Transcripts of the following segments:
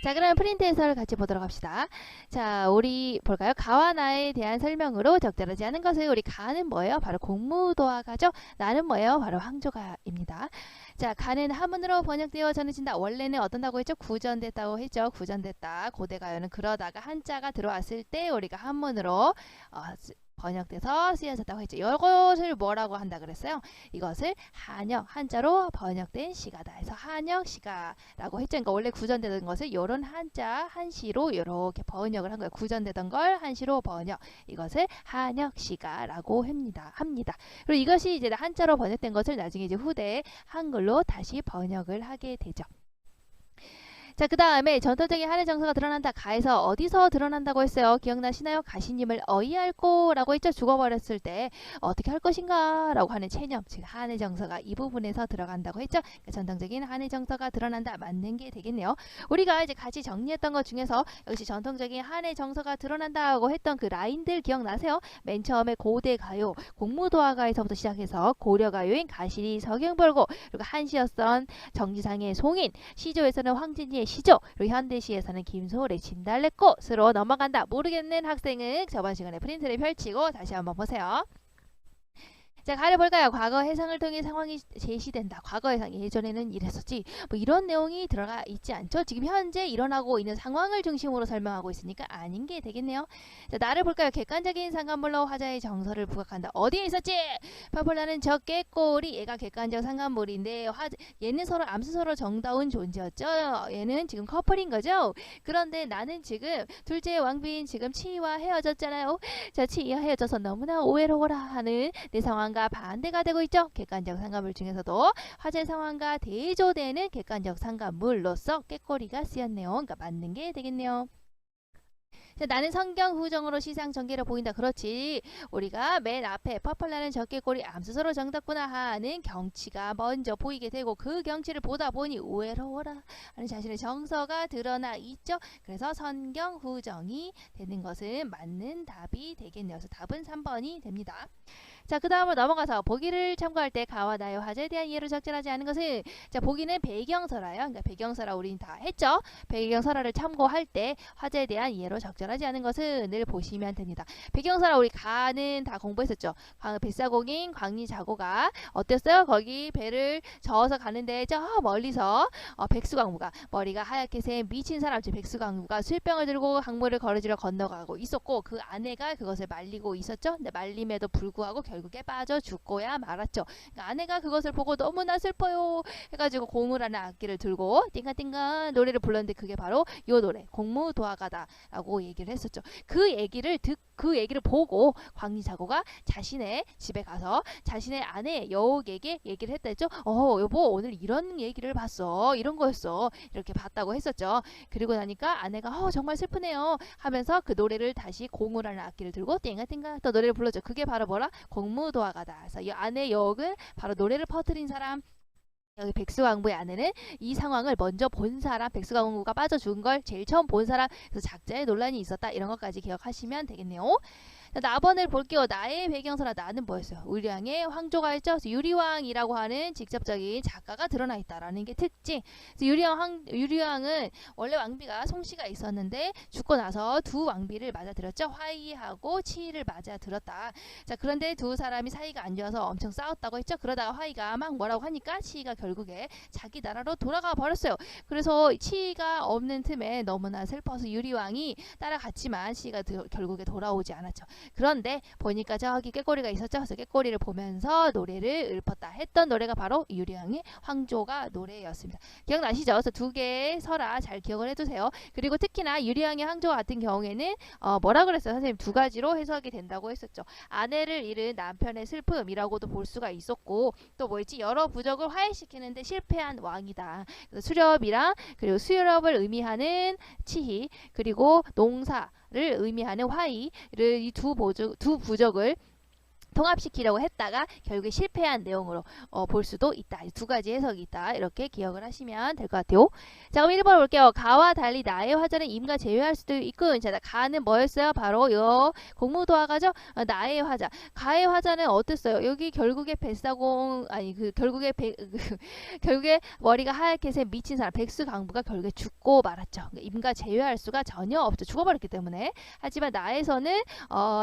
자, 그럼 프린트 해설을 같이 보도록 합시다. 자, 우리 볼까요? 가와 나에 대한 설명으로 적절하지 않은 것을 우리 가는 뭐예요? 바로 공무도화가죠. 나는 뭐예요? 바로 황조가입니다. 자, 가는 한문으로 번역되어 전해진다. 원래는 어떤다고 했죠? 구전됐다고 했죠. 구전됐다. 고대가요는 그러다가 한자가 들어왔을 때 우리가 한문으로 번역돼서 쓰여졌다고 했죠. 이것을 뭐라고 한다 그랬어요? 이것을 한역, 한자로 번역된 시가다 해서 한역시가라고 했죠. 그러니까 원래 구전되던 것을 요런 한자, 한시로 이렇게 번역을 한 거예요. 구전되던 걸 한시로 번역. 이것을 한역시가라고 합니다. 그리고 이것이 이제 한자로 번역된 것을 나중에 이제 후대에 한글로 다시 번역을 하게 되죠. 자, 그 다음에 전통적인 한의 정서가 드러난다. 가에서 어디서 드러난다고 했어요? 기억나시나요? 가시님을 어이할꼬 라고 했죠. 죽어버렸을 때 어떻게 할 것인가 라고 하는 체념, 즉 한의 정서가 이 부분에서 들어간다고 했죠. 그러니까 전통적인 한의 정서가 드러난다. 맞는 게 되겠네요. 우리가 이제 같이 정리했던 것 중에서 역시 전통적인 한의 정서가 드러난다고 했던 그 라인들 기억나세요? 맨 처음에 고대가요, 공무도화가에서부터 시작해서 고려가요인 가시리, 서경벌고, 그리고 한시였던 정지상의 송인, 시조에서는 황진이의 시조, 그리고 현대시에서는 김소래, 진달래꽃으로 넘어간다. 모르겠는 학생은 저번 시간에 프린트를 펼치고 다시 한번 보세요. 자, 가를 볼까요? 과거 해상을 통해 상황이 제시된다. 과거 해상, 예전에는 이랬었지. 뭐 이런 내용이 들어가 있지 않죠? 지금 현재 일어나고 있는 상황을 중심으로 설명하고 있으니까 아닌 게 되겠네요. 자, 나를 볼까요? 객관적인 상관물로 화자의 정서를 부각한다. 어디에 있었지? 파폴라는 저 깨꼬리, 얘가 객관적 상관물인데 얘는 서로 암수서로 정다운 존재였죠. 얘는 지금 커플인 거죠. 그런데 나는 지금 둘째 왕비인 지금 치이와 헤어졌잖아요. 자, 치이와 헤어져서 너무나 오해로워라 하는 내 상황과 반대가 되고 있죠. 객관적 상관물 중에서도 화재 상황과 대조되는 객관적 상관물로서 깨꼬리가 쓰였네요. 그러니까 맞는 게 되겠네요. 자, 나는 성경 후정으로 시상 전개로 보인다. 그렇지. 우리가 맨 앞에 퍼플라는 적개꼬리 암수서로 정답구나 하는 경치가 먼저 보이게 되고 그 경치를 보다 보니 우애로워라 하는 자신의 정서가 드러나 있죠. 그래서 성경 후정이 되는 것은 맞는 답이 되겠네요. 그래서 답은 3번이 됩니다. 자, 그 다음으로 넘어가서 보기를 참고할 때 가와 나의 화제에 대한 이해를 적절하지 않은 것은, 자, 보기는 배경설화요. 그러니까 배경설화 우린 다 했죠. 배경설화를 참고할 때 화제에 대한 이해로 적절하지 않은 것은 을 보시면 됩니다. 배경설화 우리 가는 다 공부했었죠. 뱃사공인 광리자고가 어땠어요? 거기 배를 저어서 가는데 저 멀리서 백수광무가 머리가 하얗게 샌 미친 사람, 즉 백수광무가 술병을 들고 강물을 거르지러 건너가고 있었고 그 아내가 그것을 말리고 있었죠. 근데 말림에도 불구하고 결국에 빠져 죽고야 말았죠. 그러니까 아내가 그것을 보고 너무나 슬퍼요 해가지고 공우라는 악기를 들고 띵가띵가 노래를 불렀는데 그게 바로 요 노래 공무도화가다라고 얘기를 했었죠. 그 얘기를 보고 광리자고가 자신의 집에 가서 자신의 아내 여옥에게 얘기를 했다죠. 여보 오늘 이런 얘기를 봤어. 이런 거였어. 이렇게 봤다고 했었죠. 그리고 나니까 아내가 정말 슬프네요 하면서 그 노래를 다시 공우라는 악기를 들고 띵가띵가 또 노래를 불렀죠. 그게 바로 뭐라? 공무도화가다. 그래서 이 아내 여옥은 바로 노래를 퍼뜨린 사람. 여기 백수광부의 아내는 이 상황을 먼저 본 사람, 백수광부가 빠져 죽은 걸 제일 처음 본 사람, 그래서 작자의 논란이 있었다. 이런 것까지 기억하시면 되겠네요. 나번을 볼게요. 나의 배경설화. 나는 뭐였어요? 유리왕의 황조가 했죠. 유리왕이라고 하는 직접적인 작가가 드러나 있다라는 게 특징. 유리왕은 원래 왕비가 송씨가 있었는데 죽고 나서 두 왕비를 맞아들였죠. 화이하고 치이를 맞아들었다. 자, 그런데 두 사람이 사이가 안 좋아서 엄청 싸웠다고 했죠. 그러다가 화이가 막 뭐라고 하니까 치이가 결국에 자기 나라로 돌아가 버렸어요. 그래서 치이가 없는 틈에 너무나 슬퍼서 유리왕이 따라갔지만 치이가 결국에 돌아오지 않았죠. 그런데 보니까 저기 깨꼬리가 있었죠. 그래서 깨꼬리를 보면서 노래를 읊었다 했던 노래가 바로 유리왕의 황조가 노래였습니다. 기억나시죠? 그래서 두 개의 설화 잘 기억을 해두세요. 그리고 특히나 유리왕의 황조 같은 경우에는 뭐라 그랬어요? 선생님 두 가지로 해석이 된다고 했었죠. 아내를 잃은 남편의 슬픔이라고도 볼 수가 있었고 또 뭐였지? 여러 부족을 화해시키는데 실패한 왕이다. 그래서 수렵이랑 그리고 수렵을 의미하는 치희 그리고 농사 를 의미하는 화이를 이 두 부적을 통합시키려고 했다가 결국에 실패한 내용으로 볼 수도 있다. 두 가지 해석이 있다. 이렇게 기억을 하시면 될 것 같아요. 자, 그럼 1번 볼게요. 가와 달리 나의 화자는 임과 제외할 수도 있고, 자, 가는 뭐였어요? 바로 요 공무도화가죠? 나의 화자. 가의 화자는 어땠어요? 여기 결국에 뱃사공, 아니, 결국에 결국에 머리가 하얗게 새 미친 사람, 백수강부가 결국에 죽고 말았죠. 임과 제외할 수가 전혀 없죠. 죽어버렸기 때문에. 하지만 나에서는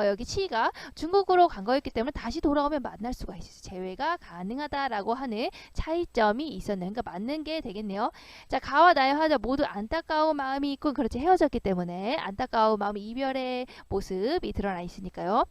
여기 치가 중국으로 간 거였기 때문에 다시 돌아오면 만날 수가 있어요. 재회가 가능하다라고 하는 차이점이 있었네요. 그러니까 맞는 게 되겠네요. 자, 가와 나의 화자 모두 안타까운 마음이 있고, 그렇지, 헤어졌기 때문에 안타까운 마음, 이별의 모습이 드러나 있으니까요.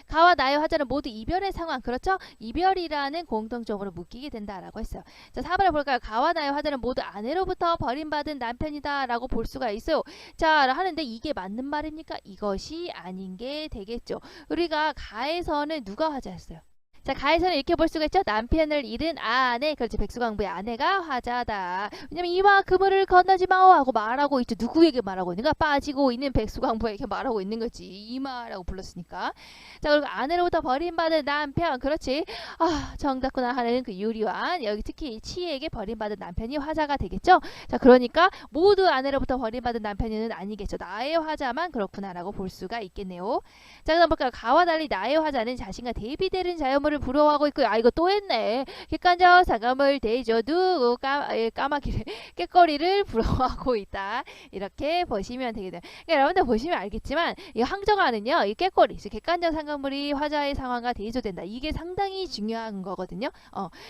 가와 나의 화자는 모두 이별의 상황, 그렇죠? 이별이라는 공통점으로 묶이게 된다라고 했어요. 자, 4번을 볼까요? 가와 나의 화자는 모두 아내로부터 버림받은 남편이다 라고 볼 수가 있어요. 자, 하는데 이게 맞는 말입니까? 이것이 아닌 게 되겠죠. 우리가 가에서는 누가 화자였어요? 자, 가에서는 이렇게 볼 수가 있죠. 남편을 잃은 아내, 그렇지, 백수광부의 아내가 화자다. 왜냐면 이마 그물을 건너지 마오 하고 말하고 있죠. 누구에게 말하고 있는가? 빠지고 있는 백수광부에게 말하고 있는 거지. 이마라고 불렀으니까. 자, 그리고 아내로부터 버림받은 남편, 그렇지. 아, 정답구나 하는 그 유리완, 여기 특히 치에게 버림받은 남편이 화자가 되겠죠. 자, 그러니까 모두 아내로부터 버림받은 남편은 아니겠죠. 나의 화자만 그렇구나라고 볼 수가 있겠네요. 자, 그다음 볼까요? 가와 달리 나의 화자는 자신과 대비되는 자연물을 부러워하고 있고, 아, 이거 또 했네. 객관적 사감을 대줘 두고 까마귀를 깨꼬리를 부러워하고 있다. 이렇게 보시면 되겠네요. 그러니까 여러분들 보시면 알겠지만 이 항저가는요, 이 깨꼬리, 객관적 상감물이 화자의 상황과 대조된다. 이게 상당히 중요한 거거든요.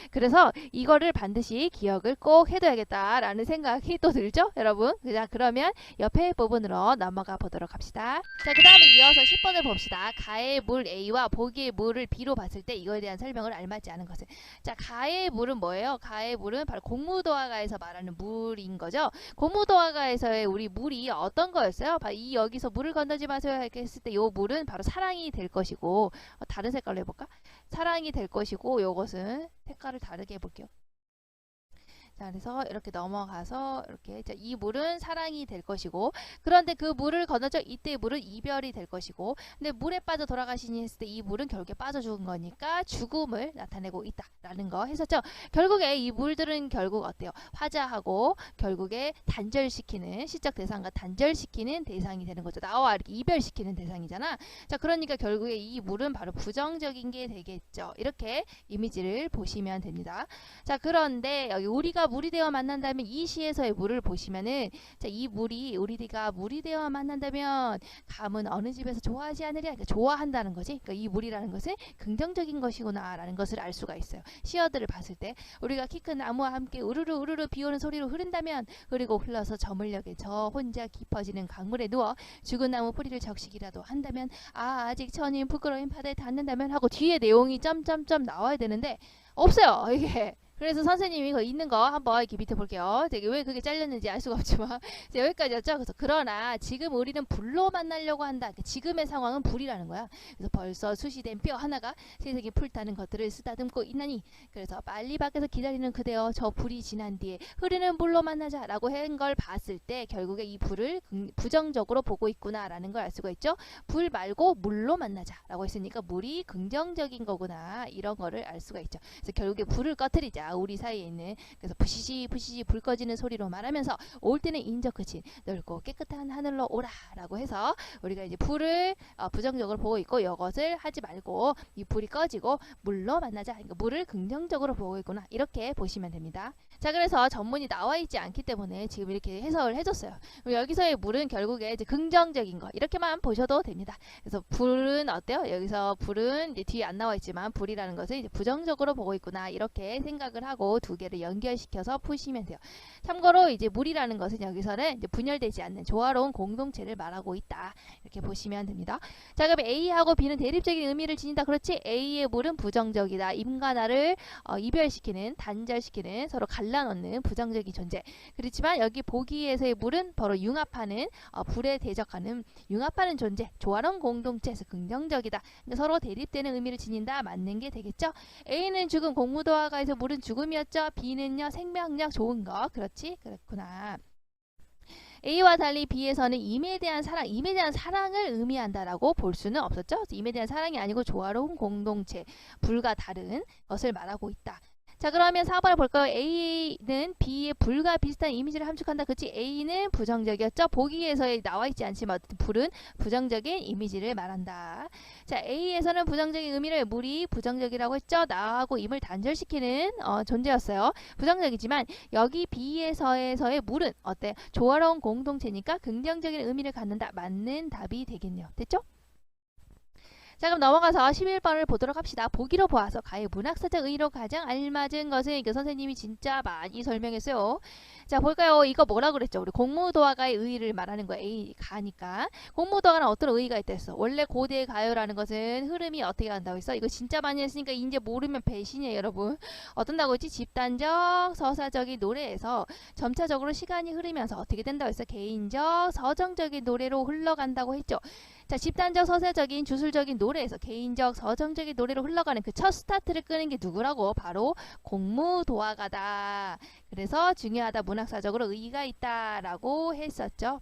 그래서 이거를 반드시 기억을 꼭 해둬야겠다라는 생각이 또 들죠, 여러분. 자, 그러면 옆에 부분으로 넘어가 보도록 합시다. 자, 그 다음에 이어서 10번을 봅시다. 가의 물 A와 보기의 물을 B로 봤을 때 이거에 대한 설명을 알맞지 않은 것은. 자, 가의 물은 뭐예요? 가의 물은 바로 공무도화가에서 말하는 물인 거죠. 공무도화가에서의 우리 물이 어떤 거였어요? 이 여기서 물을 건너지 마세요 이렇게 했을 때 이 물은 바로 사랑이 될 것이고, 다른 색깔로 해볼까? 사랑이 될 것이고, 요것은 색깔을 다르게 해볼게요. 자, 그래서 이렇게 넘어가서 이렇게, 자, 이 물은 사랑이 될 것이고, 그런데 그 물을 건너져 이때 물은 이별이 될 것이고, 근데 물에 빠져 돌아가시니 했을 때 이 물은 결국에 빠져 죽은 거니까 죽음을 나타내고 있다라는 거 했었죠. 결국에 이 물들은 결국 어때요? 화자하고 결국에 단절시키는, 시적 대상과 단절시키는 대상이 되는 거죠. 나와 이렇게 이별시키는 대상이잖아. 자, 그러니까 결국에 이 물은 바로 부정적인 게 되겠죠. 이렇게 이미지를 보시면 됩니다. 자, 그런데 여기 우리가 물이 되어 만난다면, 이 시에서의 물을 보시면은, 자, 이 물이, 우리가 물이 되어 만난다면 감은 어느 집에서 좋아하지 않으랴. 그러니까 좋아한다는 거지. 그러니까 이 물이라는 것은 긍정적인 것이구나 라는 것을 알 수가 있어요. 시어들을 봤을 때 우리가 키 큰 나무와 함께 우르르 우르르 비오는 소리로 흐른다면, 그리고 흘러서 저물녘에 저 혼자 깊어지는 강물에 누워 죽은 나무 뿌리를 적시기라도 한다면, 아, 아직 천인 부끄러운 바다에 닿는다면 하고 뒤에 내용이 점점점 나와야 되는데 없어요, 이게. 그래서 선생님이 그 있는 거 한번 이렇게 밑에 볼게요. 되게 왜 그게 잘렸는지 알 수가 없지만 여기까지였죠. 그래서 그러나 지금 우리는 불로 만나려고 한다. 그러니까 지금의 상황은 불이라는 거야. 그래서 벌써 수시된 뼈 하나가 세상에 불타는 것들을 쓰다듬고 있나니, 그래서 빨리 밖에서 기다리는 그대여 저 불이 지난 뒤에 흐르는 물로 만나자라고 한 걸 봤을 때 결국에 이 불을 부정적으로 보고 있구나라는 걸 알 수가 있죠. 불 말고 물로 만나자라고 했으니까 물이 긍정적인 거구나, 이런 거를 알 수가 있죠. 그래서 결국에 불을 꺼뜨리자, 우리 사이에 있는. 그래서 부시시 부시시 불 꺼지는 소리로 말하면서 올 때는 인적 그친 넓고 깨끗한 하늘로 오라 라고 해서 우리가 이제 불을 부정적으로 보고 있고, 이것을 하지 말고 이 불이 꺼지고 물로 만나자, 그러니까 물을 긍정적으로 보고 있구나, 이렇게 보시면 됩니다. 자, 그래서 전문이 나와 있지 않기 때문에 지금 이렇게 해석을 해줬어요. 여기서의 물은 결국에 이제 긍정적인 거, 이렇게만 보셔도 됩니다. 그래서 불은 어때요? 여기서 불은 이제 뒤에 안 나와 있지만 불이라는 것을 이제 부정적으로 보고 있구나, 이렇게 생각을 하고 두 개를 연결시켜서 푸시면 돼요. 참고로 이제 물이라는 것은 여기서는 이제 분열되지 않는 조화로운 공동체를 말하고 있다, 이렇게 보시면 됩니다. 자, 그럼 A하고 B는 대립적인 의미를 지닌다. 그렇지? A의 물은 부정적이다. 임과 나를 이별시키는, 단절시키는, 서로 갈라놓는 부정적인 존재. 그렇지만 여기 보기에서의 물은 바로 융합하는, 불에 대적하는, 융합하는 존재, 조화로운 공동체에서 긍정적이다. 그러니까 서로 대립되는 의미를 지닌다. 맞는 게 되겠죠? A는 죽음, 공무도화가에서 물은 죽음이었죠. B는요, 생명력, 좋은 거. 그렇지? 그렇구나. A와 달리 B에서는 임에 대한 사랑을 의미한다라고 볼 수는 없었죠. 임에 대한 사랑이 아니고 조화로운 공동체, 불과 다른 것을 말하고 있다. 자, 그러면 4번을 볼까요? A는 B에 불과 비슷한 이미지를 함축한다. 그치? A는 부정적이었죠? 보기에서 나와 있지 않지만 불은 부정적인 이미지를 말한다. 자, A에서는 부정적인 의미를 물이 부정적이라고 했죠? 나하고 임을 단절시키는 존재였어요. 부정적이지만 여기 B에서의 물은 어때? 조화로운 공동체니까 긍정적인 의미를 갖는다. 맞는 답이 되겠네요. 됐죠? 자, 그럼 넘어가서 11번을 보도록 합시다. 보기로 보아서 가의 문학사적 의의로 가장 알맞은 것은 이거 선생님이 진짜 많이 설명했어요. 자, 볼까요? 이거 뭐라 그랬죠? 우리 공무도화가의 의의를 말하는 거야. A 가니까. 공무도화가는 어떤 의의가 있다 했어? 원래 고대 가요라는 것은 흐름이 어떻게 간다고 했어? 이거 진짜 많이 했으니까 이제 모르면 배신이에요, 여러분. 어떤다고 했지? 집단적, 서사적인 노래에서 점차적으로 시간이 흐르면서 어떻게 된다고 했어? 개인적, 서정적인 노래로 흘러간다고 했죠. 자, 집단적, 서사적인, 주술적인 노래에서 개인적, 서정적인 노래로 흘러가는 그 첫 스타트를 끄는 게 누구라고? 바로 공무도화가다. 그래서 중요하다, 문학사적으로 의의가 있다라고 했었죠.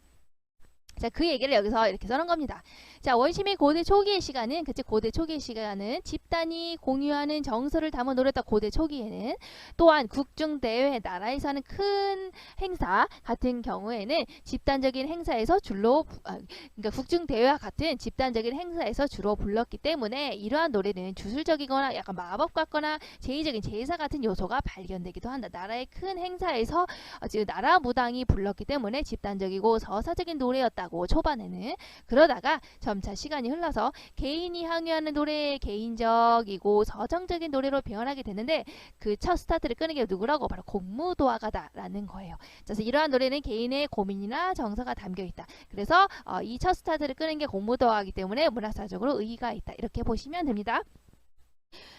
자, 그 얘기를 여기서 이렇게 써놓은 겁니다. 자, 원시민 고대 초기의 시간은, 그치, 고대 초기의 시간은 집단이 공유하는 정서를 담아 노렸다. 고대 초기에는 또한 국중대회, 나라에서 하는 큰 행사 같은 경우에는 집단적인 행사에서 그러니까 국중대회와 같은 집단적인 행사에서 주로 불렀기 때문에 이러한 노래는 주술적이거나 약간 마법 같거나 제의적인 제사 같은 요소가 발견되기도 한다. 나라의 큰 행사에서 지금 나라 무당이 불렀기 때문에 집단적이고 서사적인 노래였다고 초반에는. 그러다가 점차 시간이 흘러서 개인이 항유하는 노래, 개인적이고 서정적인 노래로 변하게 되는데 그 첫 스타트를 끄는 게 누구라고? 바로 공무도화가다라는 거예요. 그래서 이러한 노래는 개인의 고민이나 정서가 담겨 있다. 그래서 이 첫 스타트를 끄는 게 공무도화이기 때문에 문학사적으로 의의가 있다. 이렇게 보시면 됩니다.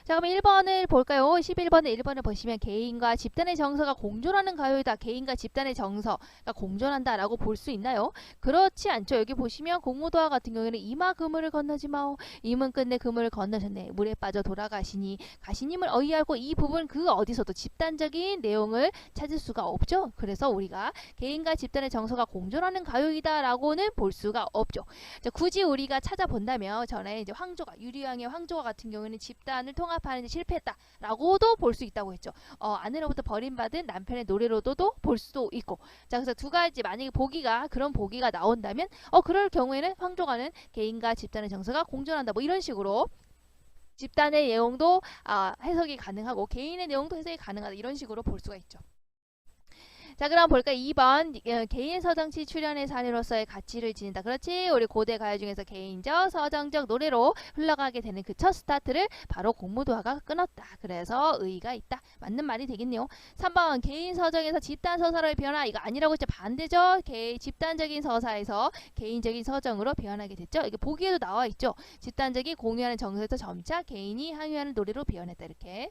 자, 그럼 1번을 볼까요? 11번에 1번을 보시면 개인과 집단의 정서가 공존하는 가요이다. 개인과 집단의 정서가 공존한다라고 볼 수 있나요? 그렇지 않죠. 여기 보시면 공무도화 같은 경우에는 이마 그물을 건너지 마오. 임은 끝내 그물을 건너셨네. 물에 빠져 돌아가시니 가시님을 어이하고 이 부분 그 어디서도 집단적인 내용을 찾을 수가 없죠. 그래서 우리가 개인과 집단의 정서가 공존하는 가요이다라고는 볼 수가 없죠. 자, 굳이 우리가 찾아본다면 전에 이제 황조가 유리왕의 황조가 같은 경우에는 집단을 통합하는 데 실패했다라고도 볼 수 있다고 했죠. 아내로부터 버림받은 남편의 노래로도 볼 수도 있고. 자, 그래서 두 가지 만약에 그런 보기가 나온다면 그럴 경우에는 황조가는 개인과 집단의 정서가 공존한다. 뭐 이런 식으로 집단의 내용도 해석이 가능하고 개인의 내용도 해석이 가능하다. 이런 식으로 볼 수가 있죠. 자, 그럼 볼까? 2번 개인 서정치 출연의 사례로서의 가치를 지닌다. 그렇지? 우리 고대 가요 중에서 개인적, 서정적 노래로 흘러가게 되는 그 첫 스타트를 바로 공무도화가 끊었다. 그래서 의의가 있다. 맞는 말이 되겠네요. 3번 개인 서정에서 집단 서사로의 변화. 이거 아니라고 했죠. 반대죠. 집단적인 서사에서 개인적인 서정으로 변하게 됐죠. 이게 보기에도 나와 있죠. 집단적인 공유하는 정서에서 점차 개인이 항유하는 노래로 변했다. 이렇게.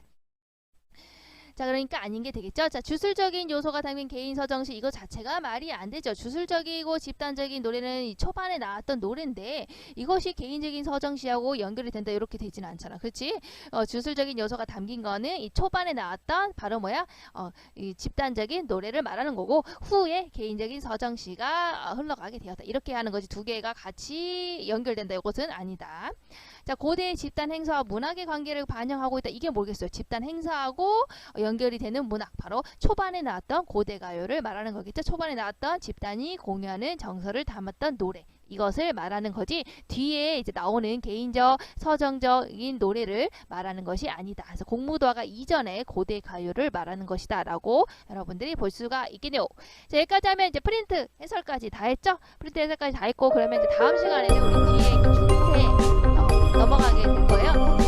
자, 그러니까 아닌 게 되겠죠. 자, 주술적인 요소가 담긴 개인 서정시 이거 자체가 말이 안 되죠. 주술적이고 집단적인 노래는 이 초반에 나왔던 노래인데 이것이 개인적인 서정시하고 연결이 된다 이렇게 되지는 않잖아. 그렇지? 주술적인 요소가 담긴 거는 이 초반에 나왔던 바로 뭐야? 이 집단적인 노래를 말하는 거고 후에 개인적인 서정시가 흘러가게 되었다. 이렇게 하는 거지. 두 개가 같이 연결된다. 이것은 아니다. 자, 고대의 집단 행사와 문학의 관계를 반영하고 있다. 이게 뭐겠어요? 집단 행사하고 연결이 되는 문학. 바로 초반에 나왔던 고대 가요를 말하는 거겠죠. 초반에 나왔던 집단이 공유하는 정서를 담았던 노래. 이것을 말하는 거지 뒤에 이제 나오는 개인적 서정적인 노래를 말하는 것이 아니다. 그래서 공무도화가 이전에 고대 가요를 말하는 것이다 라고 여러분들이 볼 수가 있겠네요. 자, 여기까지 하면 이제 프린트 해설까지 다 했죠. 프린트 해설까지 다 했고 그러면 이제 다음 시간에는 우리 뒤에 중세 넘어가게 될 거예요.